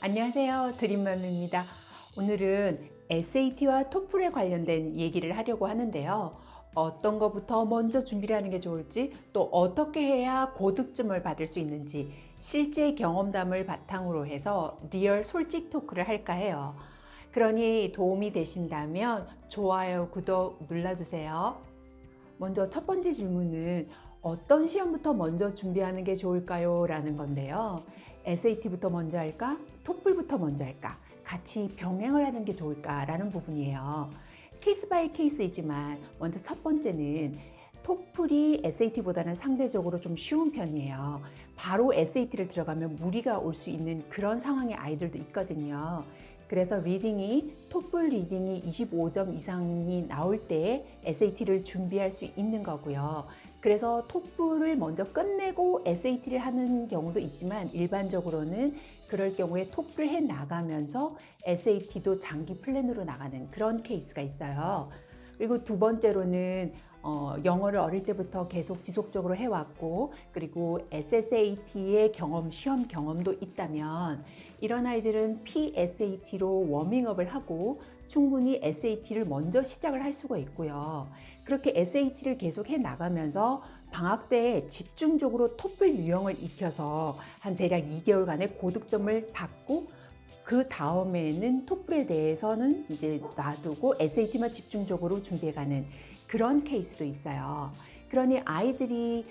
안녕하세요. 드림맘입니다. 오늘은 SAT와 토플에 관련된 얘기를 하려고 하는데요. 어떤 것부터 먼저 준비를 하는 게 좋을지, 또 어떻게 해야 고득점을 받을 수 있는지 실제 경험담을 바탕으로 해서 리얼 솔직 토크를 할까 해요. 그러니 도움이 되신다면 좋아요, 구독 눌러주세요. 먼저 첫 번째 질문은 어떤 시험부터 먼저 준비하는 게 좋을까요? 라는 건데요. SAT부터 먼저 할까? 토플부터 먼저 할까? 같이 병행을 하는 게 좋을까? 라는 부분이에요. 케이스 바이 케이스이지만 먼저 첫 번째는 토플이 SAT보다는 상대적으로 좀 쉬운 편이에요. 바로 SAT를 들어가면 무리가 올 수 있는 그런 상황의 아이들도 있거든요. 그래서 토플 리딩이 25점 이상이 나올 때 SAT를 준비할 수 있는 거고요. 그래서 토플을 먼저 끝내고 SAT를 하는 경우도 있지만 일반적으로는 그럴 경우에 토플 해 나가면서 SAT도 장기 플랜으로 나가는 그런 케이스가 있어요. 그리고 두 번째로는 영어를 어릴 때부터 계속 지속적으로 해왔고, 그리고 SSAT의 시험 경험도 있다면 이런 아이들은 PSAT로 워밍업을 하고 충분히 SAT를 먼저 시작을 할 수가 있고요. 그렇게 SAT를 계속 해 나가면서 방학 때 집중적으로 토플 유형을 익혀서 한 대략 2개월간의 고득점을 받고, 그 다음에는 토플에 대해서는 이제 놔두고 SAT만 집중적으로 준비해가는 그런 케이스도 있어요. 그러니 아이들이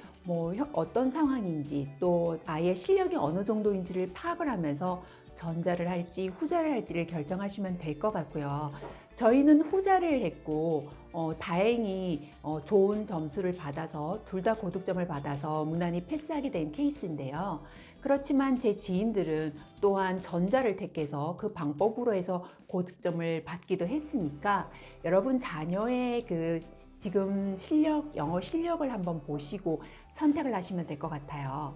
어떤 상황인지, 또 아이의 실력이 어느 정도인지를 파악을 하면서 전자를 할지 후자를 할지를 결정하시면 될 것 같고요. 저희는 후자를 했고 다행히 좋은 점수를 받아서 둘 다 고득점을 받아서 무난히 패스하게 된 케이스인데요. 그렇지만 제 지인들은 또한 전자를 택해서 그 방법으로 해서 고득점을 받기도 했으니까 여러분 자녀의 지금 영어 실력을 한번 보시고 선택을 하시면 될 것 같아요.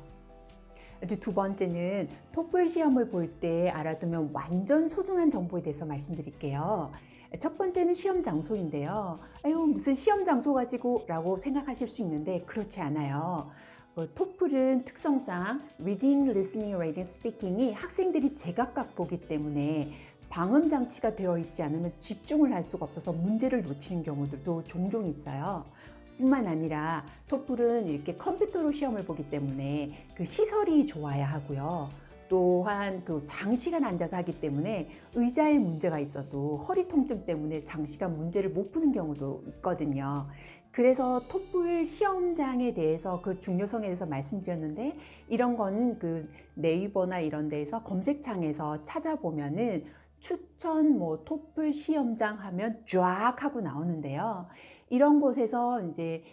두 번째는 토플 시험을 볼 때 알아두면 완전 소중한 정보에 대해서 말씀드릴게요. 첫 번째는 시험 장소인데요. 아유, 무슨 시험 장소 가지고 라고 생각하실 수 있는데 그렇지 않아요. 토플은 특성상 리딩, 리스닝, 라이팅, 스피킹이 학생들이 제각각 보기 때문에 방음 장치가 되어 있지 않으면 집중을 할 수가 없어서 문제를 놓치는 경우들도 종종 있어요. 뿐만 아니라 토플은 이렇게 컴퓨터로 시험을 보기 때문에 그 시설이 좋아야 하고요. 또한 장시간 앉아서 하기 때문에 의자에 문제가 있어도 허리 통증 때문에 장시간 문제를 못 푸는 경우도 있거든요. 그래서 토플 시험장에 대해서 그 중요성에 대해서 말씀드렸는데, 이런 거는 네이버나 이런 데에서 검색창에서 찾아보면은 추천 토플 시험장 하면 쫙 하고 나오는데요. 이런 곳에서 이제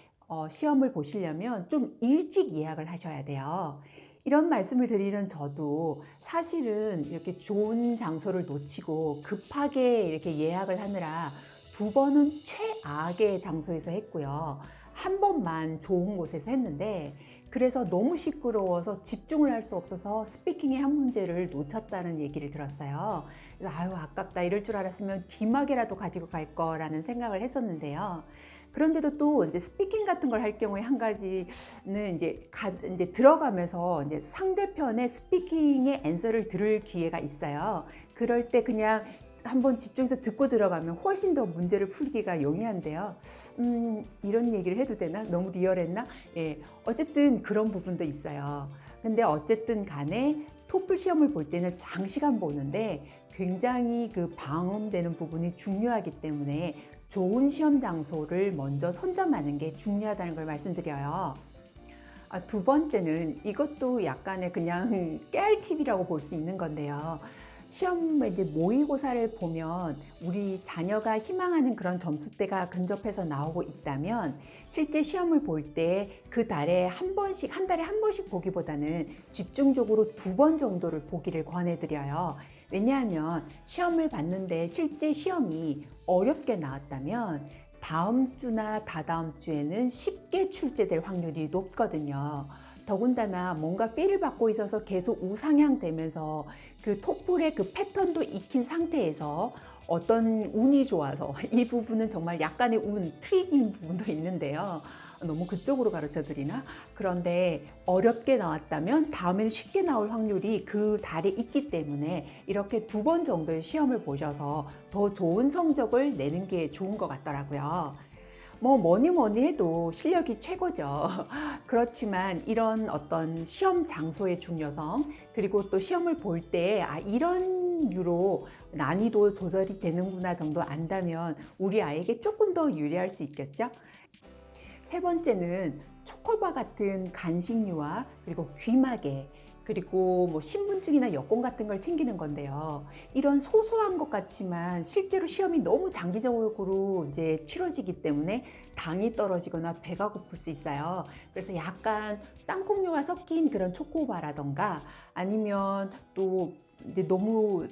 시험을 보시려면 좀 일찍 예약을 하셔야 돼요. 이런 말씀을 드리는 저도 사실은 이렇게 좋은 장소를 놓치고 급하게 이렇게 예약을 하느라 2번은 최악의 장소에서 했고요. 한 번만 좋은 곳에서 했는데, 그래서 너무 시끄러워서 집중을 할 수 없어서 스피킹의 한 문제를 놓쳤다는 얘기를 들었어요. 그래서 아유, 아깝다. 이럴 줄 알았으면 귀마개라도 가지고 갈 거라는 생각을 했었는데요. 그런데도 또 이제 스피킹 같은 걸 할 경우에 한 가지는 이제 들어가면서 이제 상대편의 스피킹의 앤서를 들을 기회가 있어요. 그럴 때 그냥 한번 집중해서 듣고 들어가면 훨씬 더 문제를 풀기가 용이한데요. 이런 얘기를 해도 되나? 너무 리얼했나? 예, 어쨌든 그런 부분도 있어요. 근데 어쨌든 간에 토플 시험을 볼 때는 장시간 보는데 굉장히 방음되는 부분이 중요하기 때문에 좋은 시험 장소를 먼저 선점하는 게 중요하다는 걸 말씀드려요. 두 번째는 이것도 약간의 그냥 깨알 팁이라고 볼 수 있는 건데요. 시험 이제 모의고사를 보면 우리 자녀가 희망하는 그런 점수대가 근접해서 나오고 있다면 실제 시험을 볼 때 그 달에 한 달에 한 번씩 보기보다는 집중적으로 2번 정도를 보기를 권해드려요. 왜냐하면 시험을 봤는데 실제 시험이 어렵게 나왔다면 다음 주나 다다음 주에는 쉽게 출제될 확률이 높거든요. 더군다나 뭔가 필을 받고 있어서 계속 우상향 되면서 토플의 패턴도 익힌 상태에서 어떤 운이 좋아서 이 부분은 정말 약간의 트릭인 부분도 있는데요. 너무 그쪽으로 가르쳐 드리나? 그런데 어렵게 나왔다면 다음에는 쉽게 나올 확률이 그 달에 있기 때문에 이렇게 2번 정도의 시험을 보셔서 더 좋은 성적을 내는 게 좋은 것 같더라고요. 뭐 뭐니 해도 실력이 최고죠. 그렇지만 이런 어떤 시험 장소의 중요성, 그리고 또 시험을 볼 때 이런 류로 난이도 조절이 되는구나 정도 안다면 우리 아이에게 조금 더 유리할 수 있겠죠? 세 번째는 초코바 같은 간식류와 그리고 귀마개, 그리고 뭐 신분증이나 여권 같은 걸 챙기는 건데요. 이런 소소한 것 같지만 실제로 시험이 너무 장기적으로 이제 치러지기 때문에 당이 떨어지거나 배가 고플 수 있어요. 그래서 약간 땅콩류가 섞인 그런 초코바라던가, 아니면 또 이제 너무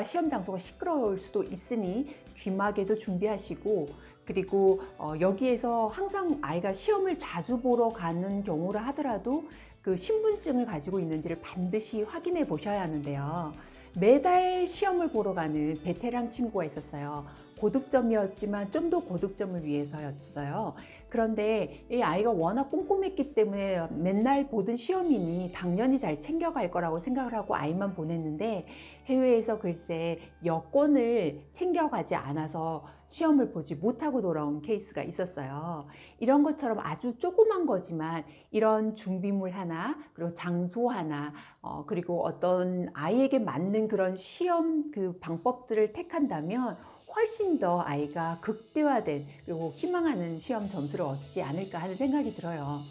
시험 장소가 시끄러울 수도 있으니 귀마개도 준비하시고, 그리고 여기에서 항상 아이가 시험을 자주 보러 가는 경우라 하더라도 그 신분증을 가지고 있는지를 반드시 확인해 보셔야 하는데요. 매달 시험을 보러 가는 베테랑 친구가 있었어요. 고득점이었지만 좀 더 고득점을 위해서였어요. 그런데 이 아이가 워낙 꼼꼼했기 때문에 맨날 보던 시험이니 당연히 잘 챙겨갈 거라고 생각을 하고 아이만 보냈는데, 해외에서 글쎄 여권을 챙겨가지 않아서 시험을 보지 못하고 돌아온 케이스가 있었어요. 이런 것처럼 아주 조그만 거지만 이런 준비물 하나, 그리고 장소 하나, 그리고 어떤 아이에게 맞는 그런 시험 그 방법들을 택한다면 훨씬 더 아이가 극대화된, 그리고 희망하는 시험 점수를 얻지 않을까 하는 생각이 들어요.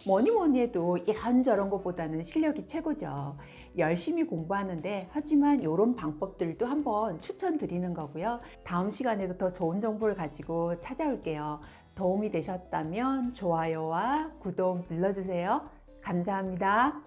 뭐니 해도 이런저런 것보다는 실력이 최고죠. 열심히 공부하는데, 하지만 이런 방법들도 한번 추천드리는 거고요. 다음 시간에도 더 좋은 정보를 가지고 찾아올게요. 도움이 되셨다면 좋아요와 구독 눌러주세요. 감사합니다.